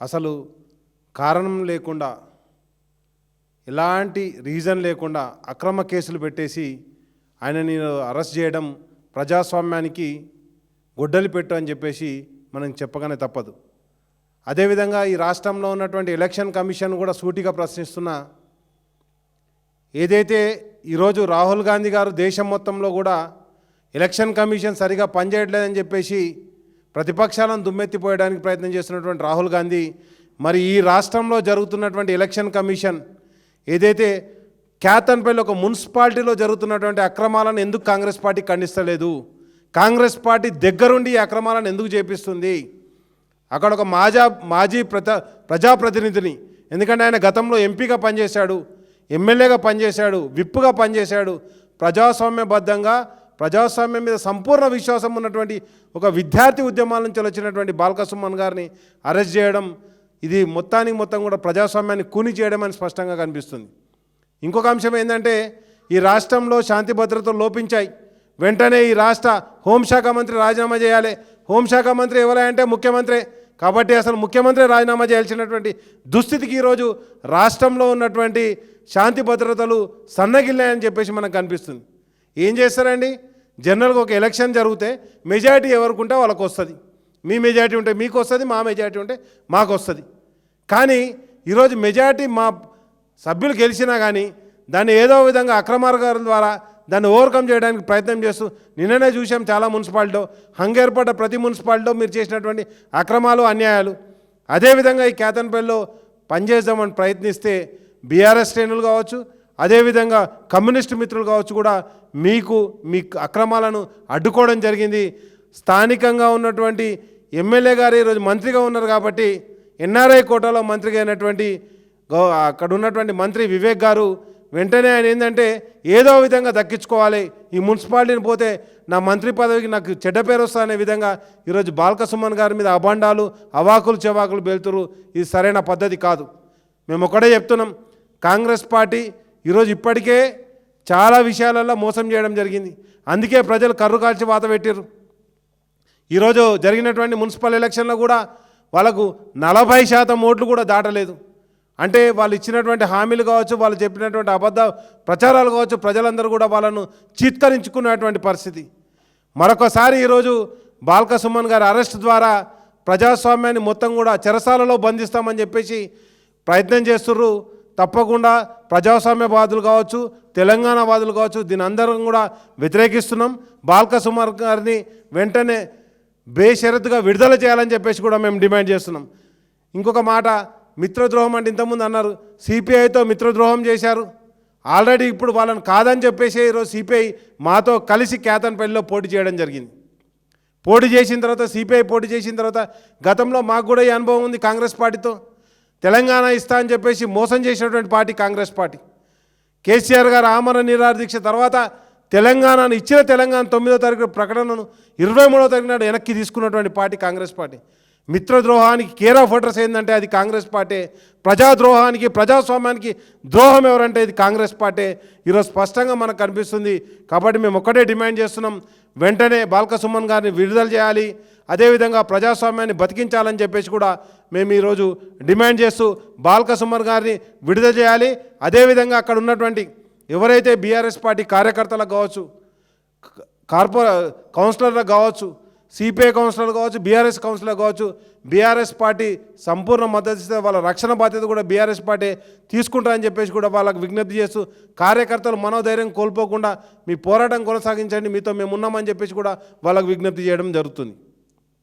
అసలు కారణం లేకుండా ఎలాంటి రీజన్ లేకుండా అక్రమ కేసులు పెట్టేసి ఆయనని అరెస్ట్ చేయడం ప్రజాస్వామ్యానికి గొడ్డలి పెట్టు అని చెప్పేసి మనం చెప్పగానే తప్పదు. అదేవిధంగా ఈ రాష్ట్రంలో ఉన్నటువంటి ఎలక్షన్ కమిషన్ కూడా సూటిగా ప్రశ్నిస్తున్నా, ఏదైతే ఈరోజు రాహుల్ గాంధీ గారు దేశం మొత్తంలో కూడా ఎలక్షన్ కమిషన్ సరిగా పనిచేయట్లేదని చెప్పేసి ప్రతిపక్షాలను దుమ్మెత్తిపోయడానికి ప్రయత్నం చేస్తున్నటువంటి రాహుల్ గాంధీ మరి ఈ రాష్ట్రంలో జరుగుతున్నటువంటి ఎలక్షన్ కమిషన్ ఏదైతే క్యాతన్పల్లి ఒక మున్సిపాలిటీలో జరుగుతున్నటువంటి అక్రమాలను ఎందుకు కాంగ్రెస్ పార్టీ ఖండిస్తలేదు? కాంగ్రెస్ పార్టీ దగ్గరుండి ఈ అక్రమాలను ఎందుకు చేపిస్తుంది? అక్కడ ఒక మాజీ ప్రజాప్రతినిధిని, ఎందుకంటే ఆయన గతంలో ఎంపీగా పనిచేశాడు, ఎమ్మెల్యేగా పనిచేశాడు, విప్గా పనిచేశాడు, ప్రజాస్వామ్యబద్ధంగా ప్రజాస్వామ్యం మీద సంపూర్ణ విశ్వాసం ఉన్నటువంటి ఒక విద్యార్థి ఉద్యమాల నుంచి వచ్చినటువంటి బాల్క సుమన్ గారిని అరెస్ట్ చేయడం ఇది మొత్తం కూడా ప్రజాస్వామ్యాన్ని కూని చేయడం అని స్పష్టంగా కనిపిస్తుంది. ఇంకొక అంశం ఏంటంటే ఈ రాష్ట్రంలో శాంతి భద్రతలు లోపించాయి, వెంటనే ఈ రాష్ట్ర హోంశాఖ మంత్రి రాజీనామా చేయాలి. హోంశాఖ మంత్రి ఎవరంటే ముఖ్యమంత్రి, కాబట్టి అసలు ముఖ్యమంత్రి రాజీనామా చేయాల్సినటువంటి దుస్థితికి ఈరోజు రాష్ట్రంలో ఉన్నటువంటి శాంతి భద్రతలు సన్నగిల్లాయని చెప్పేసి మనకు కనిపిస్తుంది. ఏం చేస్తారండి? జనరల్గా ఒక ఎలక్షన్ జరిగితే మెజారిటీ ఎవరికి ఉంటే వాళ్ళకు వస్తుంది, మీ మెజారిటీ ఉంటే మీకు వస్తుంది, మా మెజారిటీ ఉంటే మాకు వస్తుంది. కానీ ఈరోజు మెజారిటీ మా సభ్యులు గెలిచినా కానీ దాన్ని ఏదో విధంగా అక్రమార్గాల ద్వారా దాన్ని ఓవర్కమ్ చేయడానికి ప్రయత్నం చేస్తూ నిన్ననే చూసాం చాలా మున్సిపాలిటీలో, హంగేర్పడ్డ ప్రతి మున్సిపాలిటీలో మీరు చేసినటువంటి అక్రమాలు అన్యాయాలు. అదేవిధంగా ఈ కేతన్పల్లిలో పనిచేద్దామని ప్రయత్నిస్తే బీఆర్ఎస్ శ్రేణులు కావచ్చు, అదేవిధంగా కమ్యూనిస్టు మిత్రులు కావచ్చు కూడా మీ అక్రమాలను అడ్డుకోవడం జరిగింది. స్థానికంగా ఉన్నటువంటి ఎమ్మెల్యే గారు ఈరోజు మంత్రిగా ఉన్నారు కాబట్టి ఎన్ఆర్ఐ కోటాలో మంత్రిగా అయినటువంటి అక్కడ ఉన్నటువంటి మంత్రి వివేక్ గారు వెంటనే ఆయన ఏంటంటే ఏదో విధంగా దక్కించుకోవాలి, ఈ మున్సిపాలిటీని పోతే నా మంత్రి పదవికి నాకు చెడ్డ పేరు వస్తుందనే విధంగా ఈరోజు బాల్క సుమన్ గారి మీద అభాండాలు అవాకులు చెవాకులు బెలుతురు. ఇది సరైన పద్ధతి కాదు. మేము ఒకటే చెప్తున్నాం, కాంగ్రెస్ పార్టీ ఈరోజు ఇప్పటికే చాలా విషయాలలో మోసం చేయడం జరిగింది, అందుకే ప్రజలు కర్రు కాల్చి వాత పెట్టారు. ఈరోజు జరిగినటువంటి మున్సిపల్ ఎలక్షన్లో కూడా వాళ్ళకు 40% ఓట్లు కూడా దాటలేదు. అంటే వాళ్ళు ఇచ్చినటువంటి హామీలు కావచ్చు, వాళ్ళు చెప్పినటువంటి అబద్ధ ప్రచారాలు కావచ్చు, ప్రజలందరూ కూడా వాళ్ళను చీత్కరించుకున్నటువంటి పరిస్థితి. మరొకసారి ఈరోజు బాల్క సుమన్ గారి అరెస్ట్ ద్వారా ప్రజాస్వామ్యాన్ని మొత్తం కూడా చెరసాలలో బంధిస్తామని చెప్పేసి ప్రయత్నం చేస్తుర్రు. తప్పకుండా ప్రజాస్వామ్యవాదులు కావచ్చు, తెలంగాణ వాదులు కావచ్చు, దీని అందరం కూడా వ్యతిరేకిస్తున్నాం. బాల్క సుమన్ గారిని వెంటనే బేషరతుగా విడుదల చేయాలని చెప్పేసి కూడా మేము డిమాండ్ చేస్తున్నాం. ఇంకొక మాట, మిత్రద్రోహం అంటే ఇంతకుముందు అన్నారు సిపిఐతో మిత్రద్రోహం చేశారు. ఆల్రెడీ ఇప్పుడు వాళ్ళని కాదని చెప్పేసి ఈరోజు సిపిఐ మాతో కలిసి కేతన్పల్లిలో పోటీ చేయడం జరిగింది. పోటీ చేసిన తర్వాత సిపిఐ పోటీ చేసిన తర్వాత గతంలో మాకు కూడా ఈ అనుభవం ఉంది. కాంగ్రెస్ పార్టీతో తెలంగాణ ఇస్తా అని చెప్పేసి మోసం చేసినటువంటి పార్టీ కాంగ్రెస్ పార్టీ. కేసీఆర్ గారు ఆమరణ నిరాహార దీక్ష తర్వాత తెలంగాణను ఇచ్చిన తెలంగాణ 9వ తారీఖు ప్రకటనను 23వ తారీఖు నాడు వెనక్కి తీసుకున్నటువంటి పార్టీ కాంగ్రెస్ పార్టీ. మిత్రద్రోహానికి కేర్ ఆఫ్ అడ్రస్ ఏంటంటే అది కాంగ్రెస్ పార్టీ. ప్రజాద్రోహానికి ప్రజాస్వామ్యానికి ద్రోహం ఎవరంటే ఇది కాంగ్రెస్ పార్టీ. ఈరోజు స్పష్టంగా మనకు కనిపిస్తుంది. కాబట్టి మేము ఒక్కటే డిమాండ్ చేస్తున్నాం, వెంటనే బాల్క సుమన్ గారిని విడుదల చేయాలి, అదేవిధంగా ప్రజాస్వామ్యాన్ని బతికించాలని చెప్పేసి కూడా మేము ఈరోజు డిమాండ్ చేస్తూ బాల్క సుమన్ గారిని విడుదల చేయాలి. అదేవిధంగా అక్కడ ఉన్నటువంటి ఎవరైతే బీఆర్ఎస్ పార్టీ కార్యకర్తలకు కావచ్చు, కౌన్సిలర్లకు కావచ్చు, సిపిఐ కౌన్సిలర్ కావచ్చు, బీఆర్ఎస్ కౌన్సిలర్ కావచ్చు, బీఆర్ఎస్ పార్టీ సంపూర్ణ మద్దతు ఇస్తే వాళ్ళ రక్షణ బాధ్యత కూడా బీఆర్ఎస్ పార్టీ తీసుకుంటారని చెప్పేసి కూడా వాళ్ళకు విజ్ఞప్తి చేస్తూ కార్యకర్తలు మనోధైర్యం కోల్పోకుండా మీ పోరాటం కొనసాగించండి, మీతో మేము ఉన్నామని చెప్పేసి కూడా వాళ్ళకు విజ్ఞప్తి చేయడం జరుగుతుంది.